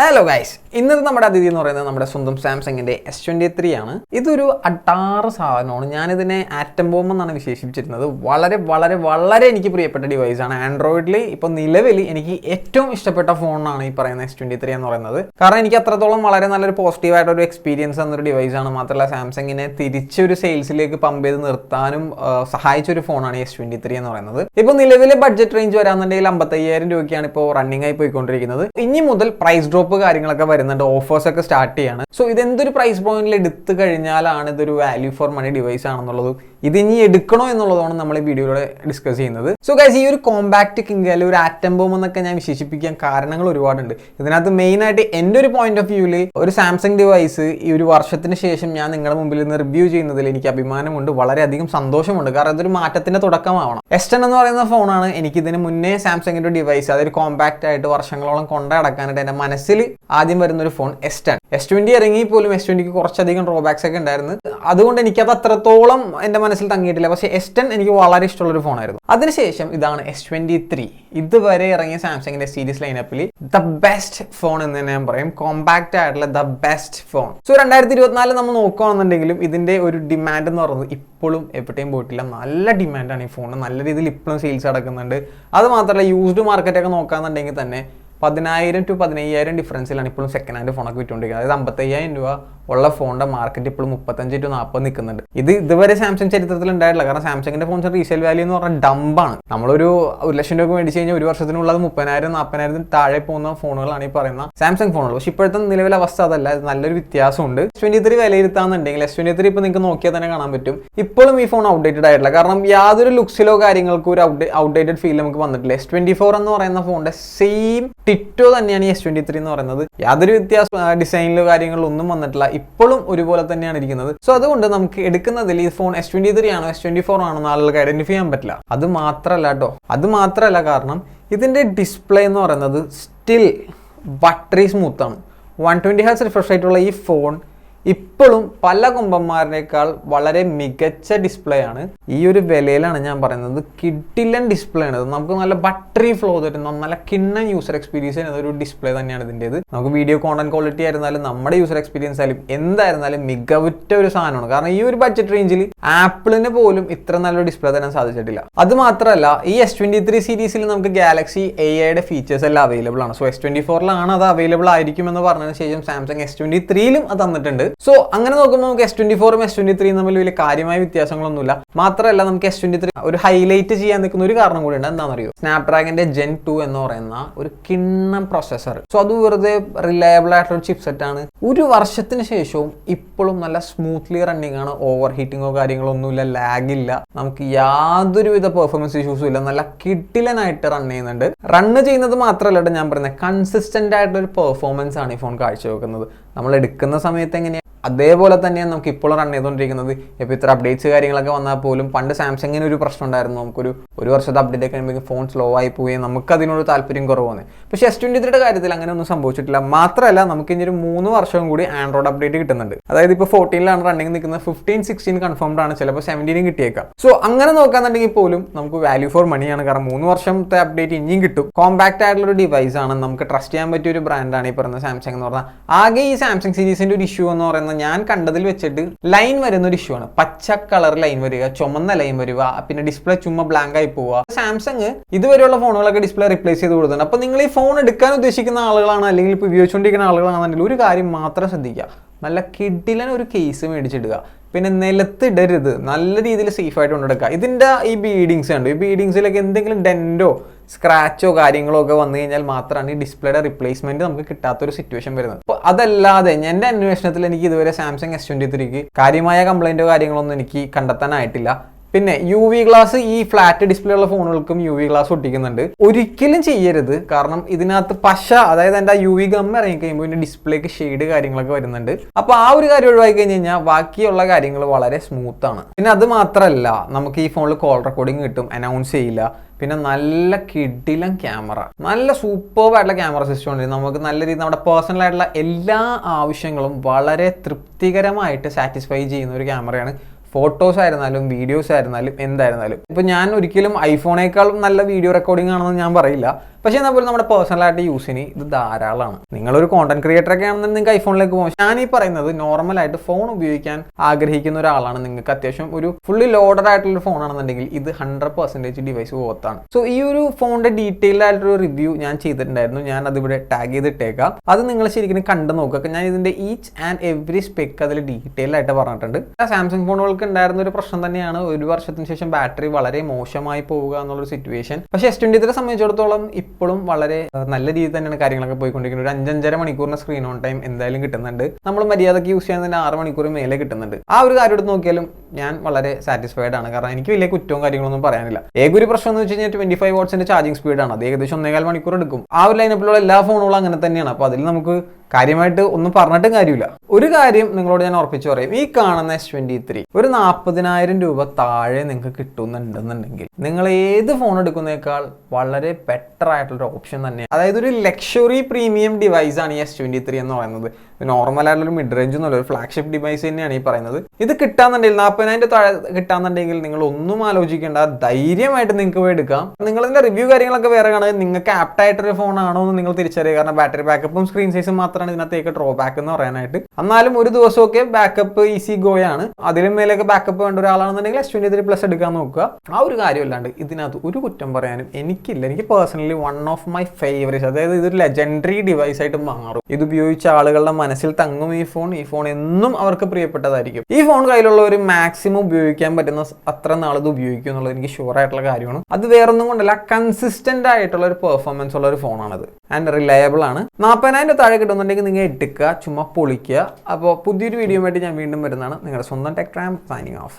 Hello guys, ഇന്നത്തെ നമ്മുടെ അതിഥി എന്ന് പറയുന്നത് നമ്മുടെ സ്വന്തം സാംസങ്ങിന്റെ S23 ആണ്. ഇതൊരു അട്ടാറ് സാധനമാണ്. ഞാനിതിനെ ആറ്റം ബോംബ് എന്നാണ് വിശേഷിപ്പിച്ചിരുന്നത്. വളരെ വളരെ വളരെ എനിക്ക് പ്രിയപ്പെട്ട ഡിവൈസാണ്. ആൻഡ്രോയിഡിൽ ഇപ്പോൾ നിലവിൽ എനിക്ക് ഏറ്റവും ഇഷ്ടപ്പെട്ട ഫോണാണ് ഈ പറയുന്ന S23 എന്ന് പറയുന്നത്. കാരണം എനിക്ക് അത്രത്തോളം വളരെ നല്ലൊരു പോസിറ്റീവായിട്ടൊരു എക്സ്പീരിയൻസ് എന്നൊരു ഡിവൈസാണ്. മാത്രമല്ല സാംസങ്ങിനെ തിരിച്ചൊരു സെയിൽസിലേക്ക് പമ്പ് ചെയ്ത് നിർത്താനും സഹായിച്ചൊരു ഫോണാണ് S23 എന്ന് പറയുന്നത്. ഇപ്പോൾ നിലവിലെ ബഡ്ജറ്റ് റേഞ്ച് വരാന്നുണ്ടെങ്കിൽ 55,000 രൂപയ്ക്കാണ് ഇപ്പോൾ റണ്ണിംഗ് ആയി പോയിക്കൊണ്ടിരിക്കുന്നത്. ഇനി മുതൽ പ്രൈസ് ഡ്രോപ്പ് കാര്യങ്ങളൊക്കെ വരുന്നുണ്ട്, ഓഫേഴ്സ് ഒക്കെ സ്റ്റാർട്ട് ചെയ്യാണ്. സോ ഇതെന്തൊരു പ്രൈസ് പോയിന്റിൽ എടുത്തു കഴിഞ്ഞാലാണ് ഇതൊരു വാല്യൂ ഫോർ മണി ഡിവൈസ് ആണെന്നുള്ളത്, ഇത് ഇനി എടുക്കണോ എന്നുള്ളതാണ് നമ്മൾ ഈ വീഡിയോയിലൂടെ ഡിസ്കസ് ചെയ്യുന്നത്. സോ ഗൈസ്, ഈ ഒരു കോമ്പാക്ട് കിങ് അല്ലെങ്കിൽ ഒരു ആറ്റം ബോംബ് എന്നൊക്കെ ഞാൻ വിശേഷിപ്പിക്കാൻ കാരണങ്ങൾ ഒരുപാടുണ്ട്. ഇതിനകത്ത് മെയിൻ ആയിട്ട് എൻ്റെ ഒരു പോയിന്റ് ഓഫ് വ്യൂവിൽ ഒരു സാംസങ് ഡിവൈസ് ഈ ഒരു വർഷത്തിന് ശേഷം ഞാൻ നിങ്ങളുടെ മുമ്പിൽ നിന്ന് റിവ്യൂ ചെയ്യുന്നതിൽ എനിക്ക് അഭിമാനമുണ്ട്, വളരെയധികം സന്തോഷമുണ്ട്. കാരണം ഇതൊരു മാറ്റത്തിന്റെ തുടക്കമാവണം. S10 എന്ന് പറയുന്ന ഫോണാണ് എനിക്ക് ഇതിന് മുന്നേ സാംസങ്ങിന്റെ ഡിവൈസ്, അതൊരു കോമ്പാക്ട് ആയിട്ട് വർഷങ്ങളോളം കൊണ്ടടക്കാനായിട്ട് എൻ്റെ മനസ്സിൽ ആദ്യം വരുന്ന ഒരു ഫോൺ S10. S20 ഇറങ്ങി പോലും S20ക്ക് കുറച്ചധികം ഡ്രോബാക്സ് ഒക്കെ ഉണ്ടായിരുന്നു. അതുകൊണ്ട് എനിക്കത് അത്രത്തോളം എൻ്റെ മനസ്സിൽ തങ്ങിയിട്ടില്ല. പക്ഷേ S10 എനിക്ക് വളരെ ഇഷ്ടമുള്ളൊരു ഫോണായിരുന്നു. അതിനുശേഷം ഇതാണ് S23. ഇതുവരെ ഇറങ്ങിയ സാംസങ്ങിന്റെ സീരീസ് ലൈനപ്പിൽ ദ ബെസ്റ്റ് ഫോൺ എന്ന് തന്നെ ഞാൻ പറയും. കോമ്പാക്ട് ആയിട്ടുള്ള ദ ബെസ്റ്റ് ഫോൺ. സോ 2024 നമ്മൾ നോക്കുകയാണെന്നുണ്ടെങ്കിലും ഇതിന്റെ ഒരു ഡിമാൻഡ് എന്ന് പറയുന്നത് ഇപ്പോഴും എവിടെയും പോയിട്ടില്ല. നല്ല ഡിമാൻഡാണ് ഈ ഫോൺ. നല്ല രീതിയിൽ ഇപ്പോഴും സെയിൽസ് നടക്കുന്നുണ്ട്. അത് മാത്രമല്ല യൂസ്ഡ് മാർക്കറ്റൊക്കെ നോക്കുകയാണെന്നുണ്ടെങ്കിൽ തന്നെ 10,000 to 15,000 ഡിഫറൻസിലാണ് ഇപ്പോഴും സെക്കൻഡ് ഹാൻഡ് ഫോണൊക്കെ വിറ്റുകൊണ്ടിരിക്കുന്നത്. അതായത് 55,000 രൂപ ഉള്ള ഫോണിന്റെ മാർക്കറ്റ് ഇപ്പോഴും 35 to 40 നിൽക്കുന്നുണ്ട്. ഇത് ഇതുവരെ സാംസങ് ചരിത്രത്തിൽ ഉണ്ടായിട്ടില്ല. കാരണം സാംസങ്ങിന്റെ ഫോൺസ് റീസെയിൽ വാല്യൂ എന്ന് പറഞ്ഞാൽ ഡംപാണ്. നമ്മളൊരു 1,00,000 രൂപ മേടിച്ച് കഴിഞ്ഞാൽ ഒരു വർഷത്തിനുള്ളത് 30,000 40,000 താഴെ പോകുന്ന ഫോണുകളാണ് ഈ പറയുന്ന സാംസങ് ഫോണുകൾ. പക്ഷെ ഇപ്പോഴത്തെ നിലവിലെ അവസ്ഥ അതല്ല. നല്ലൊരു വ്യത്യാസമുണ്ട്. S23 വിലയിരുത്താന്നുണ്ടെങ്കിൽ S23 ഇപ്പോൾ നിങ്ങൾക്ക് നോക്കിയാൽ തന്നെ കാണാൻ പറ്റും ഇപ്പോഴും ഈ ഫോൺ ഔട്ട്ഡേറ്റഡ് ആയിട്ടില്ല. കാരണം യാതൊരു ലുക്സിലോ കാര്യങ്ങൾക്കോ ഒരു ഔട്ട്ഡേറ്റഡ് ഫീൽ നമുക്ക് വന്നിട്ടില്ല. S24 എന്ന് പറയുന്ന ഫോണിന്റെ സെയിം ടിറ്റോ തന്നെയാണ് ഈ S23 എന്ന് പറയുന്നത്. യാതൊരു വ്യത്യാസം ഡിസൈനിലോ കാര്യങ്ങളിലോ ഒന്നും വന്നിട്ടില്ല. ഇപ്പോഴും ഒരുപോലെ തന്നെയാണ് ഇരിക്കുന്നത്. സോ അതുകൊണ്ട് നമുക്ക് എടുക്കുന്നതിൽ ഈ ഫോൺ S23 ആണോ S24 ആണോ എന്ന് ആളുകൾക്ക് ഐഡന്റിഫൈ ചെയ്യാൻ പറ്റില്ല. അത് മാത്രമല്ല കാരണം ഇതിന്റെ ഡിസ്പ്ലേ എന്ന് പറയുന്നത് സ്റ്റിൽ ബട്ടറി സ്മൂത്താണ്. 120 Hz റിഫ്രഷ് റേറ്റുള്ള ഈ ഫോൺ ഇപ്പോഴും പല കൊമ്പന്മാരിനേക്കാൾ വളരെ മികച്ച ഡിസ്പ്ലേ ആണ്. ഈ ഒരു വിലയിലാണ് ഞാൻ പറയുന്നത്. കിഡിലൻ ഡിസ്പ്ലേ ആണ്. നമുക്ക് നല്ല ബട്ടറി ഫ്ലോ തരുന്ന നല്ല കിണ്ണൻ യൂസർ എക്സ്പീരിയൻസ് ചെയ്യുന്ന ഒരു ഡിസ്പ്ലേ തന്നെയാണ് ഇതിൻ്റെത്. നമുക്ക് വീഡിയോ കോണ്ടന്റ് ക്വാളിറ്റി ആയിരുന്നാലും നമ്മുടെ യൂസർ എക്സ്പീരിയൻസ് ആയാലും എന്തായിരുന്നാലും മികവുറ്റ ഒരു സാധനമാണ്. കാരണം ഈ ഒരു ബഡ്ജറ്റ് റേഞ്ചിൽ ആപ്പിളിന് പോലും ഇത്ര നല്ലൊരു ഡിസ്പ്ലേ തരാൻ സാധിച്ചിട്ടില്ല. അത് മാത്രമല്ല ഈ S23 സീരീസിൽ നമുക്ക് ഗാലക്സി AI ഫീച്ചേഴ്സ് എല്ലാം അവൈലബിൾ ആണ്. സോ S24 അത് അവൈലബിൾ ആയിരിക്കും എന്ന് പറഞ്ഞതിന് ശേഷം സാംസങ് S23 അത് തന്നിട്ടുണ്ട്. സോ അങ്ങനെ നോക്കുമ്പോൾ നമുക്ക് S24 S23 തമ്മിൽ വലിയ കാര്യമായ വ്യത്യാസങ്ങളൊന്നുമില്ല. മാത്രമല്ല നമുക്ക് S23 ഒരു ഹൈലൈറ്റ് ചെയ്യാൻ നിൽക്കുന്ന ഒരു കാരണം കൂടി ഉണ്ട്. എന്താണെന്നറിയോ? സ്നാപ്ഡ്രാഗന്റെ Gen 2 എന്ന് പറയുന്ന ഒരു കിണ്ണം പ്രൊസസ്സർ. സോ അത് വെറുതെ റിലയബിൾ ആയിട്ടുള്ള ചിപ്സെറ്റ് ആണ്. ഒരു വർഷത്തിന് ശേഷവും ഇപ്പോഴും നല്ല സ്മൂത്ത്ലി റണ്ണിങ് ആണ്. ഓവർ ഹീറ്റിങ്ങോ കാര്യങ്ങളോ ഒന്നുമില്ല, ലാഗ് ഇല്ല, നമുക്ക് യാതൊരുവിധ പെർഫോമൻസ് ഇഷ്യൂസും ഇല്ല. നല്ല കിഡിലനായിട്ട് റൺ ചെയ്യുന്നുണ്ട്. റണ്ണ് ചെയ്യുന്നത് മാത്രമല്ല ഞാൻ പറയുന്നത്, കൺസിസ്റ്റന്റ് ആയിട്ടുള്ള ഒരു പെർഫോമൻസ് ആണ് ഈ ഫോൺ കാഴ്ചവെക്കുന്നത്. നമ്മൾ എടുക്കുന്ന സമയത്ത് എങ്ങനെയാണ് അതേപോലെ തന്നെയാണ് നമുക്ക് ഇപ്പോൾ റൺ ചെയ്തുകൊണ്ടിരിക്കുന്നത്. ഇപ്പോൾ ഇത്ര അപ്ഡേറ്റ്സ് കാര്യങ്ങളൊക്കെ വന്നാൽ പോലും പണ്ട് സാംസങ്ങിന് ഒരു പ്രശ്നം ഉണ്ടായിരുന്നു. ഒരു വർഷത്തെ അപ്ഡേറ്റ് ഒക്കെ കഴിയുമ്പോൾ ഫോൺ സ്ലോ ആയി പോവുകയും നമുക്ക് അതിനോട് താല്പര്യം കുറവാണ്. പക്ഷേ S23 കാര്യത്തിൽ അങ്ങനെ ഒന്നും സംഭവിച്ചിട്ടില്ല. മാത്രമല്ല നമുക്ക് ഇനി ഒരു 3 വർഷവും കൂടി ആൻഡ്രോയിഡ് അപ്ഡേറ്റ് കിട്ടുന്നുണ്ട്. അതായത് ഇപ്പോൾ 14 റണ്ണിങ് നിൽക്കുന്നത്. 15 16 കൺഫേംഡ് ആണ്. ചിലപ്പോൾ 17 കിട്ടിയേക്കാം. സോ അങ്ങനെ നോക്കാന്നുണ്ടെങ്കിൽ പോലും നമുക്ക് വാല്യൂ ഫോർ മണിയാണ്. കാരണം 3 വർഷത്തെ അപ്ഡേറ്റ് ഇനിയും കിട്ടും. കോമ്പാക്ട് ആയിട്ടുള്ള ഒരു ഡിവൈസ് ആണ്. നമുക്ക് ട്രസ്റ്റ് ചെയ്യാൻ പറ്റിയ ഒരു ബ്രാൻഡാണ് ഈ പറയുന്ന സാംസങ് എന്ന് പറഞ്ഞാൽ. ആകെ ഈ സാംസങ് സീരീസിന്റെ ഒരു ഇഷ്യൂ എന്ന് പറയുന്നത് ഞാൻ കണ്ടതിൽ വെച്ചിട്ട് ലൈൻ വരുന്ന ഒരു ഇഷ്യൂ ആണ്. പച്ച കളർ ലൈൻ വരിക, ചുമന്ന ലൈൻ വരിക, പിന്നെ ഡിസ്പ്ലേ ചുമ്മാ ബ്ലാങ്ക് ആയി പോവുക. സാംസങ് ഇതുവരെയുള്ള ഫോണുകളൊക്കെ ഡിസ്പ്ലേ റിപ്ലേസ് ചെയ്ത് കൊടുക്കുന്നുണ്ട്. അപ്പൊ നിങ്ങൾ ഈ ഫോൺ എടുക്കാൻ ഉദ്ദേശിക്കുന്ന ആളുകളാണ്, അല്ലെങ്കിൽ ഇപ്പോൾ ഉപയോഗിച്ചുകൊണ്ടിരിക്കുന്ന ആളുകളാണെന്നുണ്ടെങ്കിൽ ഒരു കാര്യം മാത്രം ശ്രദ്ധിക്കുക. നല്ല കിഡിലൻ ഒരു കേസ് മേടിച്ചിടുക. പിന്നെ നിലത്തിടരുത്. നല്ല രീതിയിൽ സേഫ് ആയിട്ട് കൊണ്ടെടുക്കുക. ഇതിൻ്റെ ഈ ബീഡിങ്സ് ഉണ്ട്. ഈ ബീഡിങ്സിലൊക്കെ എന്തെങ്കിലും ഡെൻറ്റോ സ്ക്രാച്ചോ കാര്യങ്ങളോ ഒക്കെ വന്നു കഴിഞ്ഞാൽ മാത്രമാണ് ഈ ഡിസ്പ്ലേയുടെ റിപ്ലേസ്മെന്റ് നമുക്ക് കിട്ടാത്തൊരു സിറ്റുവേഷൻ വരുന്നത്. അപ്പോൾ അതല്ലാതെ എൻ്റെ അന്വേഷണത്തിൽ എനിക്ക് ഇതുവരെ സാംസങ് S23 കാര്യമായ കംപ്ലൈൻറ്റോ കാര്യങ്ങളൊന്നും എനിക്ക് കണ്ടെത്താനായിട്ടില്ല. പിന്നെ UV ഗ്ലാസ് ഈ ഫ്ലാറ്റ് ഡിസ്പ്ലേ ഉള്ള ഫോണുകൾക്കും UV ഗ്ലാസ് ഒട്ടിക്കുന്നുണ്ട്. ഒരിക്കലും ചെയ്യരുത്. കാരണം ഇതിനകത്ത് പശ, അതായത് എൻ്റെ UV ഗം ഇറങ്ങി കഴിയുമ്പോൾ ഇതിന്റെ ഡിസ്പ്ലേക്ക് ഷെയ്ഡ് കാര്യങ്ങളൊക്കെ വരുന്നുണ്ട്. അപ്പോൾ ആ ഒരു കാര്യം ഒഴിവാക്കി കഴിഞ്ഞ് കഴിഞ്ഞാൽ ബാക്കിയുള്ള കാര്യങ്ങൾ വളരെ സ്മൂത്ത് ആണ്. പിന്നെ അത് മാത്രമല്ല നമുക്ക് ഈ ഫോണിൽ കോൾ റെക്കോർഡിംഗ് കിട്ടും, അനൗൺസ് ചെയ്യില്ല. പിന്നെ നല്ല കിഡിലൻ ക്യാമറ, നല്ല സൂപ്പർബായിട്ടുള്ള ക്യാമറ സിസ്റ്റം ഉണ്ട്. നമുക്ക് നല്ല രീതിയിൽ നമ്മുടെ പേഴ്സണൽ ആയിട്ടുള്ള എല്ലാ ആവശ്യങ്ങളും വളരെ തൃപ്തികരമായിട്ട് സാറ്റിസ്ഫൈ ചെയ്യുന്ന ഒരു ക്യാമറയാണ്. ഫോട്ടോസ് ആയിരുന്നാലും വീഡിയോസ് ആയിരുന്നാലും എന്തായിരുന്നാലും. ഇപ്പോൾ ഞാൻ ഒരിക്കലും ഐഫോണേക്കാളും നല്ല വീഡിയോ റെക്കോർഡിംഗ് ആണെന്ന് ഞാൻ പറയില്ല. പക്ഷേ എന്നാൽ പോലും നമ്മുടെ പേഴ്സണലായിട്ട് യൂസിന് ഇത് ധാരാളമാണ്. നിങ്ങളൊരു കോണ്ടന്റ് ക്രിയേറ്റർ ഒക്കെ ആണെന്നുണ്ടെങ്കിൽ നിങ്ങൾക്ക് ഐഫോണിലേക്ക് പോകും. ഞാൻ ഈ പറയുന്നത് നോർമലായിട്ട് ഫോൺ ഉപയോഗിക്കാൻ ആഗ്രഹിക്കുന്ന ഒരാളാണ്, നിങ്ങൾക്ക് അത്യാവശ്യം ഒരു ഫുള്ളി ലോഡഡ് ആയിട്ടുള്ള ഫോൺ ആണെന്നുണ്ടെങ്കിൽ ഇത് 100% ഡിവൈസ് വർത്താണ്. സോ ഈ ഒരു ഫോണിന്റെ ഡീറ്റെയിൽഡ് ആയിട്ടൊരു റിവ്യൂ ഞാൻ ചെയ്തിട്ടുണ്ടായിരുന്നു. ഞാൻ അതിവിടെ ടാഗ് ചെയ്തിട്ടേക്കാം. അത് നിങ്ങൾ ശരിക്കും കണ്ടു നോക്കുക. ഞാൻ ഇതിന്റെ ഈച്ച് ആൻഡ് എവറി സ്പെക്ക് അതിൽ ഡീറ്റെയിൽ ആയിട്ട് പറഞ്ഞിട്ടുണ്ട്. സാംസങ് ഫോണുകൾക്ക് ഉണ്ടായിരുന്ന ഒരു പ്രശ്നം തന്നെയാണ് ഒരു വർഷത്തിന് ശേഷം ബാറ്ററി വളരെ മോശമായി പോവുക എന്നുള്ളൊരു സിറ്റുവേഷൻ. പക്ഷേ S23 സംബന്ധിച്ചിടത്തോളം ഇപ്പോഴും വളരെ നല്ല രീതിയിൽ തന്നെയാണ് കാര്യങ്ങളൊക്കെ പോയിക്കൊണ്ടിരിക്കുന്നത്. ഒരു 5-5.5 മണിക്കൂറിന് സ്ക്രീൻ ഓൺ ടൈം എന്തായാലും കിട്ടുന്നുണ്ട്. നമ്മൾ മര്യാദയ്ക്ക് യൂസ് ചെയ്യാൻ തന്നെ 6 മണിക്കൂർ മേലെ കിട്ടുന്നുണ്ട്. ആ ഒരു കാര്യം എടുത്ത് നോക്കിയാലും ഞാൻ വളരെ സാറ്റിസ്ഫൈഡ് ആണ്. കാരണം എനിക്ക് വലിയ കുറ്റവും കാര്യങ്ങളൊന്നും പറയാനില്ല. ഏതൊരു പ്രശ്നം എന്ന് വെച്ച് കഴിഞ്ഞാൽ 25 വാട്ട്സിന്റെ ചാർജിംഗ് സ്പീഡാണ്. അത് ഏകദേശം 1.25 മണിക്കൂർ എടുക്കും. ആ ഒരു ലൈനപ്പിലുള്ള എല്ലാ ഫോണുകളും അങ്ങനെ തന്നെയാണ്. അപ്പോൾ അതിൽ നമുക്ക് കാര്യമായിട്ട് ഒന്നും പറഞ്ഞിട്ടും കാര്യമില്ല. ഒരു കാര്യം നിങ്ങളോട് ഞാൻ ഉറപ്പിച്ചു പറയും, ഈ കാണുന്ന S23 ഒരു 40,000 രൂപ താഴെ നിങ്ങൾക്ക് കിട്ടുന്നുണ്ടെന്നുണ്ടെങ്കിൽ നിങ്ങൾ ഏത് ഫോൺ എടുക്കുന്നേക്കാൾ വളരെ ബെറ്റർ ആയിട്ടുള്ള ഓപ്ഷൻ തന്നെയാണ്. അതായത് ഒരു ലക്ഷറി പ്രീമിയം ഡിവൈസ് ആണ് ഈ S23 എന്ന് പറയുന്നത്. നോർമൽ ആയിട്ടുള്ള മിഡ് റേഞ്ച് എന്നുള്ള ഒരു ഫ്ലാഗ്ഷിപ്പ് ഡിവൈസ് തന്നെയാണ് ഈ പറയുന്നത്. ഇത് കിട്ടാന്നുണ്ടെങ്കിൽ 40,000 താഴെ കിട്ടാന്നുണ്ടെങ്കിൽ നിങ്ങൾ ഒന്നും ആലോചിക്കേണ്ട, ധൈര്യമായിട്ട് നിങ്ങൾക്ക് പോയി എടുക്കാം. നിങ്ങളിതിന്റെ റിവ്യൂ കാര്യങ്ങളൊക്കെ വേറെ കാണുക, നിങ്ങൾക്ക് ആപ്റ്റ് ആയിട്ടൊരു ഫോൺ ആണോ എന്ന് നിങ്ങൾ തിരിച്ചറിയുക. കാരണം ബാറ്ററി ബാക്കപ്പും സ്ക്രീൻ സൈസും മാത്രമാണ് ഇതിനകത്തേക്ക് ഡ്രോബാക്ക് എന്ന് പറയാനായിട്ട്. എന്നാലും ഒരു ദിവസമൊക്കെ ബാക്കപ്പ് ഈസി ഗോയാണ്. അതിലും മേലേക്ക് ബാക്കപ്പ് വേണ്ട ഒരാളാണെന്നുണ്ടെങ്കിൽ S23 എടുക്കാൻ നോക്കുക. ആ ഒരു കാര്യമല്ലാണ്ട് ഇതിനകത്ത് ഒരു കുറ്റം പറയാനും എനിക്കില്ല. എനിക്ക് personally one of my favourites. അതായത് ഇതൊരു ലെജൻഡറി ഡിവൈസ് ആയിട്ട് മാറും. ഇത് ഉപയോഗിച്ച ആളുകളുടെ മനസ്സിൽ തങ്ങും ഈ ഫോൺ എന്നും അവർക്ക് പ്രിയപ്പെട്ടതായിരിക്കും. ഈ ഫോൺ കയ്യിലുള്ളവർ മാക്സിമം ഉപയോഗിക്കാൻ പറ്റുന്ന അത്ര നാൾ ഇത് ഉപയോഗിക്കും എന്നുള്ളത് എനിക്ക് ഷുവർ ആയിട്ടുള്ള കാര്യമാണ്. അത് വേറൊന്നും കൊണ്ടല്ല, കൺസിസ്റ്റന്റ് ആയിട്ടുള്ള ഒരു പെർഫോമൻസ് ഉള്ള ഒരു ഫോണാണത്. ആൻഡ് റിലയബിൾ ആണ്. 40,000 താഴെ കിട്ടുന്നുണ്ടെങ്കിൽ നിങ്ങൾ എടുക്കുക, ചുമ്മാ പൊളിക്കുക. അപ്പോൾ പുതിയൊരു വീഡിയോ ആയിട്ട് ഞാൻ വീണ്ടും വരുന്നതാണ്. നിങ്ങളുടെ സ്വന്തം ടെക് ട്രാം സൈനിങ് ഓഫ്.